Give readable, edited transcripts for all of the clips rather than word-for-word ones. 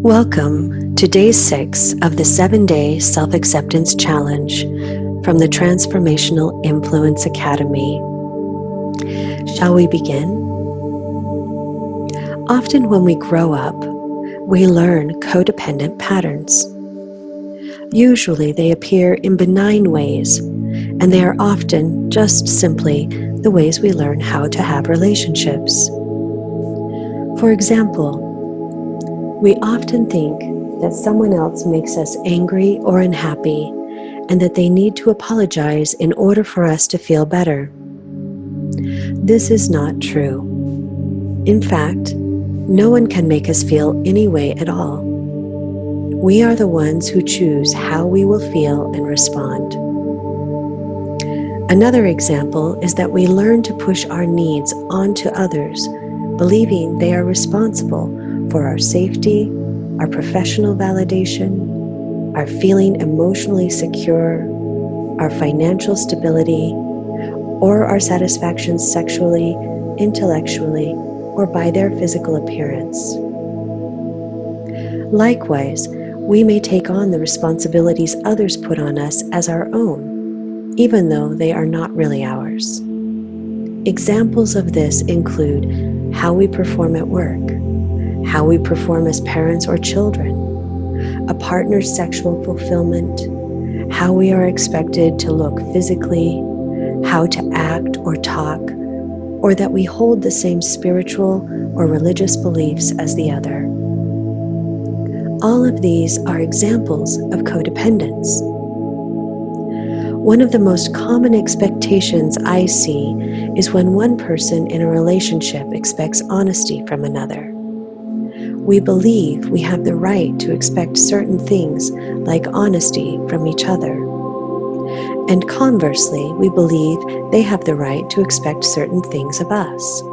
Welcome to Day 6 of the 7-Day Self-Acceptance Challenge from the Transformational Influence Academy. Shall we begin? Often when we grow up, we learn codependent patterns. Usually they appear in benign ways, and they are often just simply the ways we learn how to have relationships. For example, we often think that someone else makes us angry or unhappy, and that they need to apologize in order for us to feel better. This is not true. In fact, no one can make us feel any way at all. We are the ones who choose how we will feel and respond. Another example is that we learn to push our needs onto others, believing they are responsible for our safety, our professional validation, our feeling emotionally secure, our financial stability, or our satisfaction sexually, intellectually, or by their physical appearance. Likewise, we may take on the responsibilities others put on us as our own, even though they are not really ours. Examples of this include how we perform at work, how we perform as parents or children, a partner's sexual fulfillment, how we are expected to look physically, how to act or talk, or that we hold the same spiritual or religious beliefs as the other. All of these are examples of codependence. One of the most common expectations I see is when one person in a relationship expects honesty from another. We believe we have the right to expect certain things like honesty from each other. And conversely, we believe they have the right to expect certain things of us.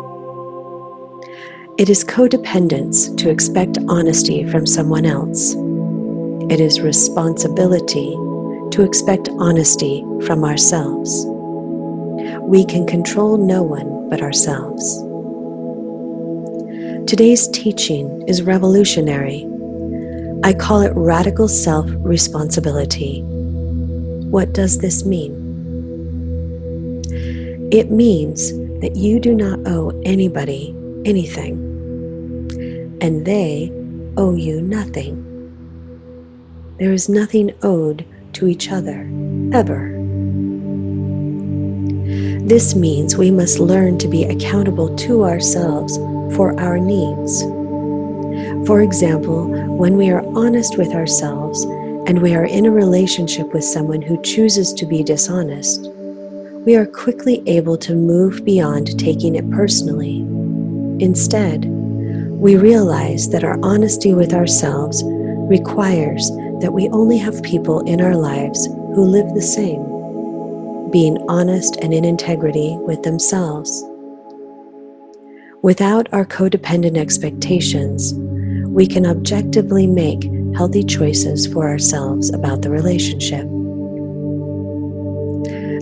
It is codependence to expect honesty from someone else. It is responsibility to expect honesty from ourselves. We can control no one but ourselves. Today's teaching is revolutionary. I call it radical self-responsibility. What does this mean? It means that you do not owe anybody anything, and they owe you nothing. There is nothing owed to each other, ever. This means we must learn to be accountable to ourselves for our needs. For example, when we are honest with ourselves and we are in a relationship with someone who chooses to be dishonest, we are quickly able to move beyond taking it personally. Instead, we realize that our honesty with ourselves requires that we only have people in our lives who live the same, being honest and in integrity with themselves. Without our codependent expectations, we can objectively make healthy choices for ourselves about the relationship.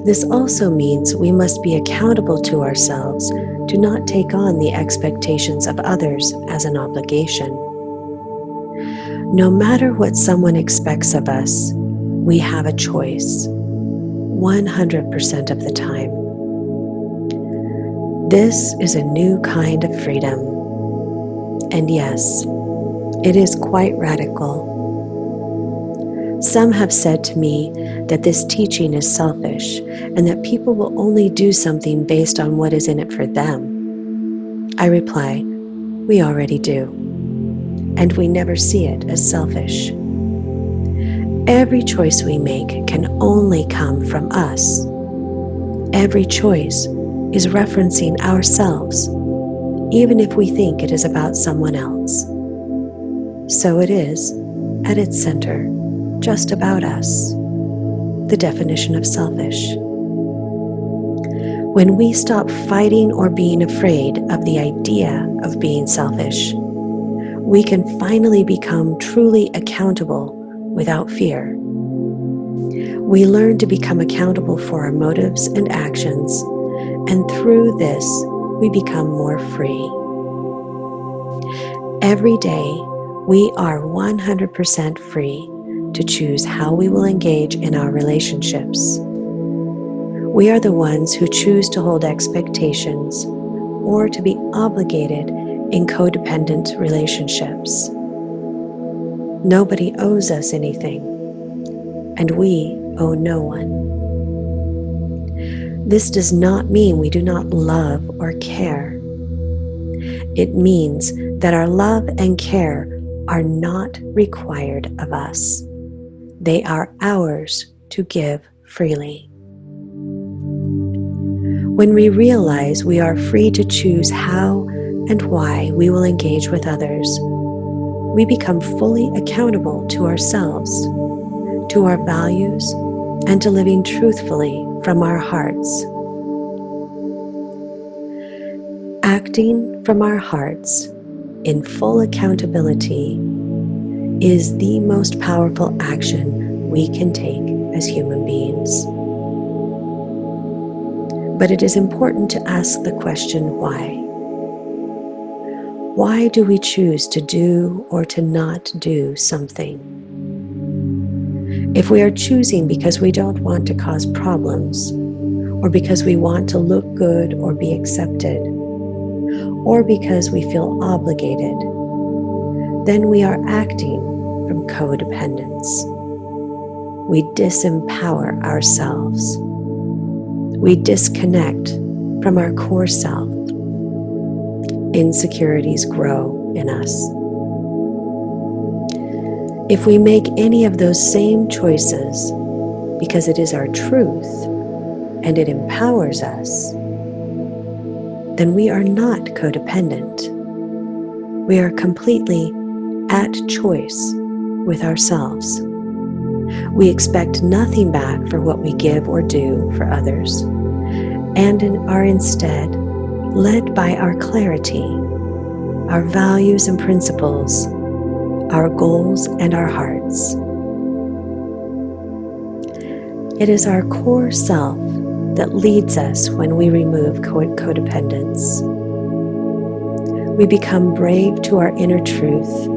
This also means we must be accountable to ourselves to not take on the expectations of others as an obligation. No matter what someone expects of us, we have a choice, 100% of the time. This is a new kind of freedom. And yes, it is quite radical. Some have said to me that this teaching is selfish and that people will only do something based on what is in it for them. I reply, we already do. And we never see it as selfish. Every choice we make can only come from us. Every choice is referencing ourselves, even if we think it is about someone else. So it is, at its center, just about us, the definition of selfish. When we stop fighting or being afraid of the idea of being selfish, we can finally become truly accountable without fear. We learn to become accountable for our motives and actions, and through this, we become more free. Every day, We are 100% free to choose how we will engage in our relationships. We are the ones who choose to hold expectations or to be obligated in codependent relationships. Nobody owes us anything, and we owe no one. This does not mean we do not love or care. It means that our love and care are not required of us. They are ours to give freely. When we realize we are free to choose how and why we will engage with others, we become fully accountable to ourselves, to our values, and to living truthfully from our hearts. Acting from our hearts in full accountability is the most powerful action we can take as human beings. But it is important to ask the question, why? Why do we choose to do or to not do something? If we are choosing because we don't want to cause problems, or because we want to look good or be accepted, or because we feel obligated, then we are acting from codependence. We disempower ourselves. We disconnect from our core self. Insecurities grow in us. If we make any of those same choices because it is our truth and it empowers us, then we are not codependent. We are completely at choice with ourselves. We expect nothing back for what we give or do for others, and are instead led by our clarity, our values and principles, our goals and our hearts. It is our core self that leads us when we remove codependence. We become brave to our inner truth.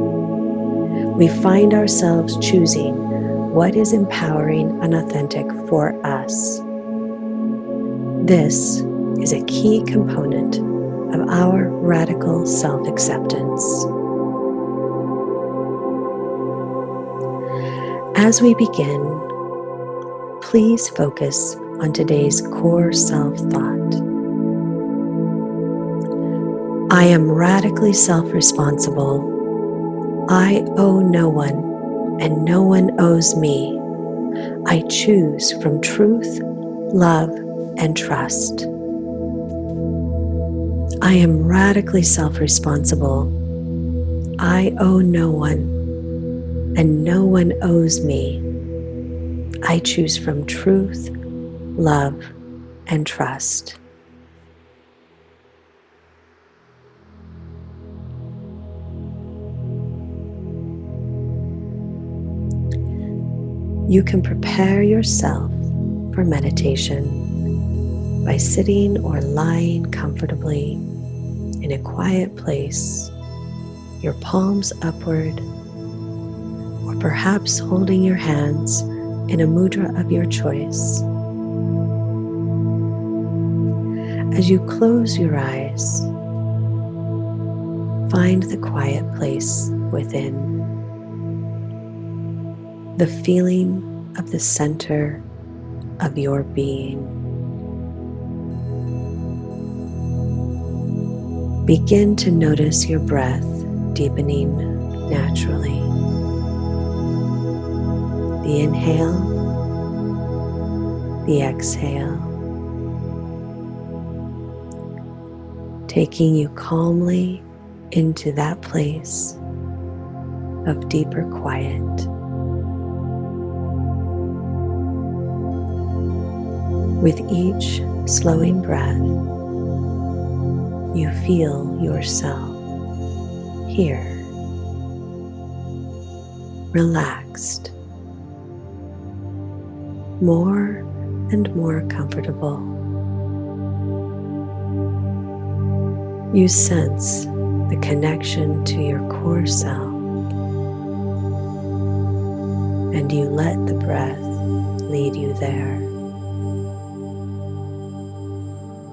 We find ourselves choosing what is empowering and authentic for us. This is a key component of our radical self-acceptance. As we begin, please focus on today's core self-thought. I am radically self-responsible. I owe no one, and no one owes me. I choose from truth, love, and trust. I am radically self-responsible. I owe no one, and no one owes me. I choose from truth, love, and trust. You can prepare yourself for meditation by sitting or lying comfortably in a quiet place, your palms upward, or perhaps holding your hands in a mudra of your choice. As you close your eyes, find the quiet place within, the feeling of the center of your being. Begin to notice your breath deepening naturally. The inhale, the exhale, taking you calmly into that place of deeper quiet. With each slowing breath, you feel yourself here, relaxed, more and more comfortable. You sense the connection to your core self and you let the breath lead you there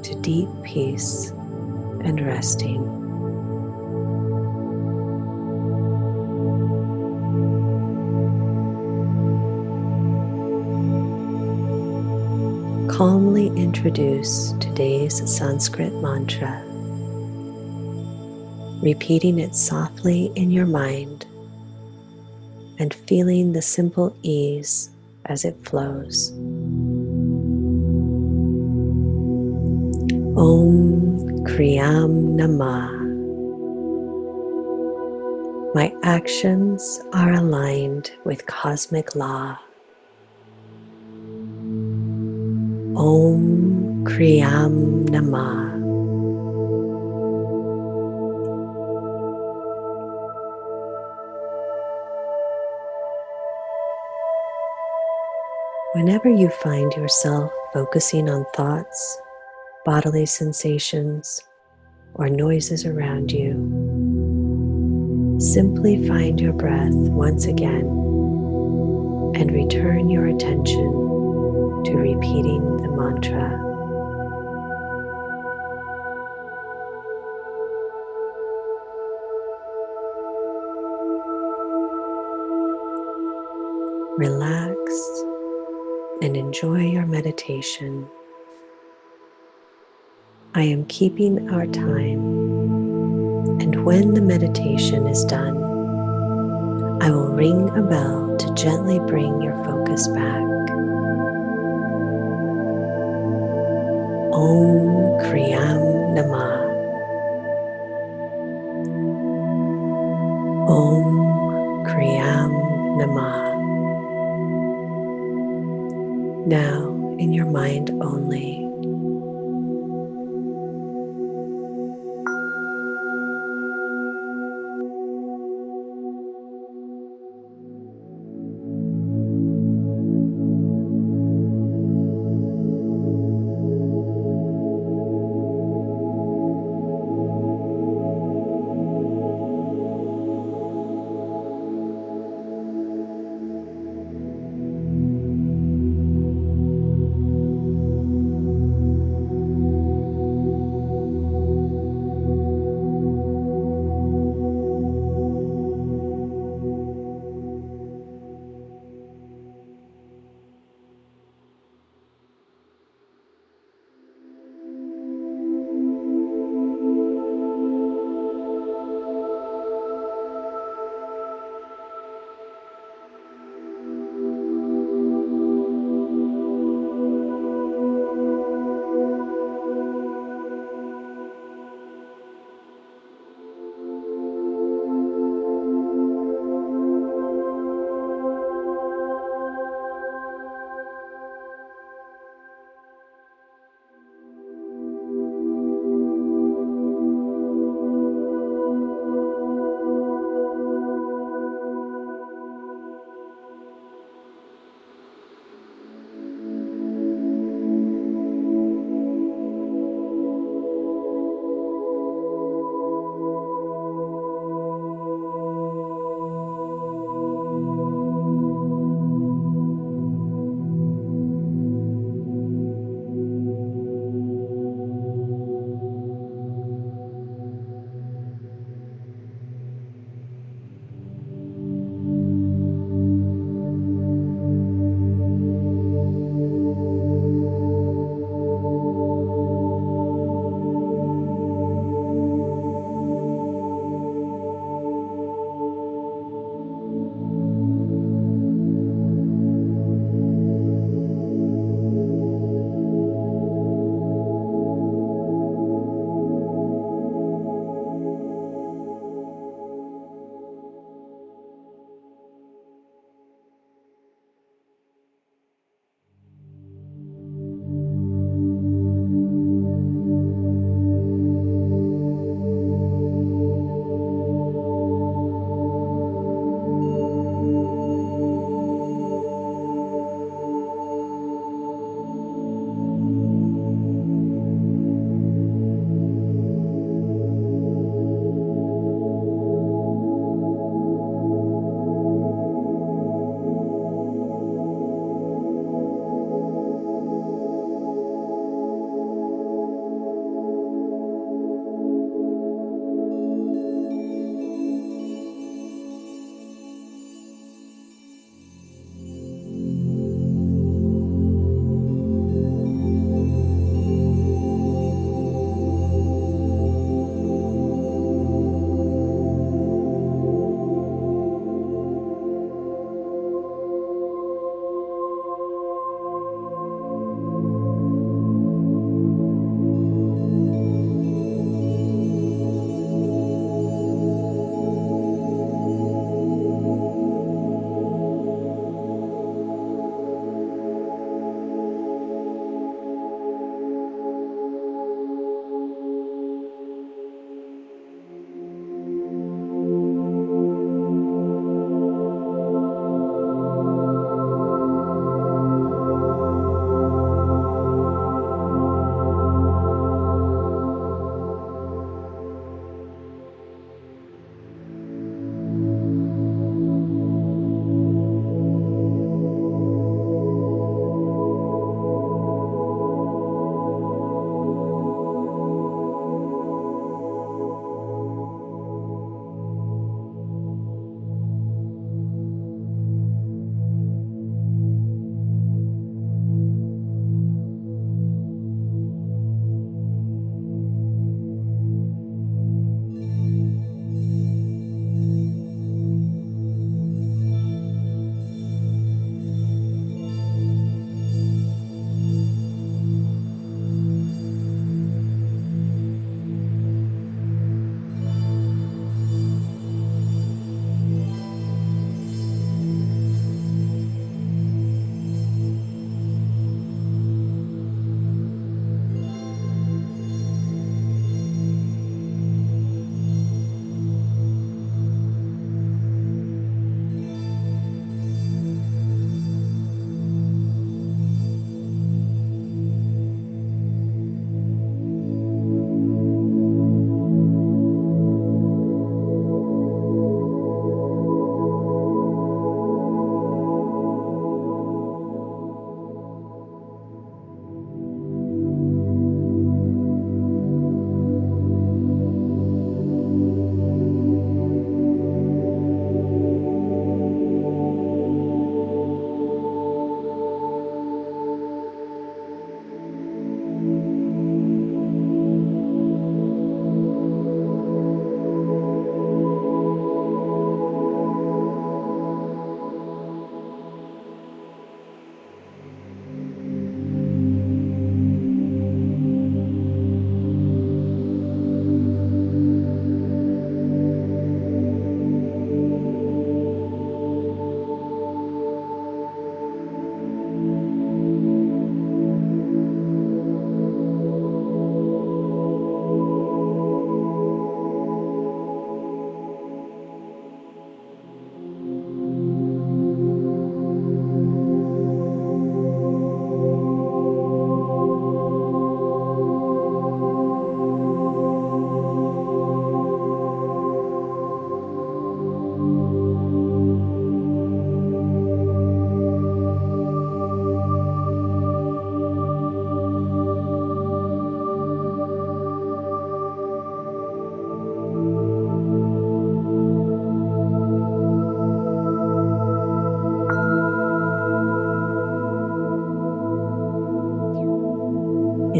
to deep peace and resting. Calmly introduce today's Sanskrit mantra, repeating it softly in your mind and feeling the simple ease as it flows. Om Kriyam Namah. My actions are aligned with cosmic law. Om Kriyam Namah. Whenever you find yourself focusing on thoughts, bodily sensations, or noises around you, simply find your breath once again and return your attention to repeating the mantra. Relax and enjoy your meditation. I am keeping our time, and when the meditation is done, I will ring a bell to gently bring your focus back. Om Kriyam Namah. Om Kriyam Namah. Now, in your mind only,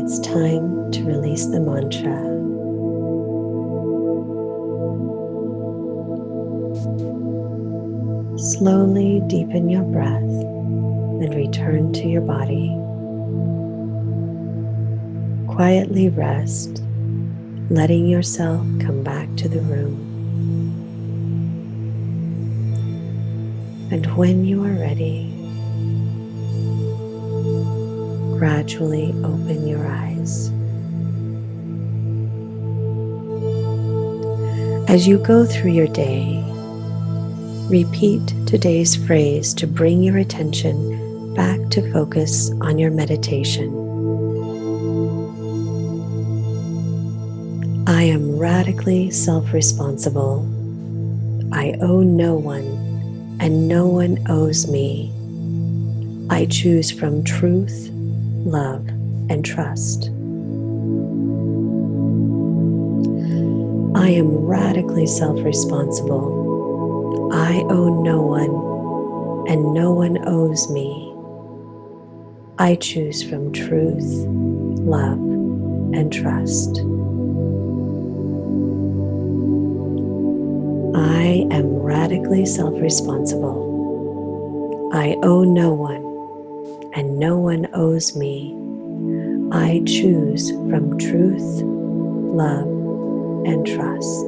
it's time to release the mantra. Slowly deepen your breath and return to your body. Quietly rest, letting yourself come back to the room. And when you are ready, gradually open your eyes. As you go through your day, repeat today's phrase to bring your attention back to focus on your meditation. I am radically self-responsible. I owe no one, and no one owes me. I choose from truth, love, and trust. I am radically self-responsible. I owe no one, and no one owes me. I choose from truth, love, and trust. I am radically self-responsible. I owe no one, and no one owes me. I choose from truth, love, and trust.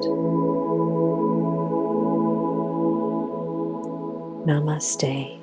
Namaste.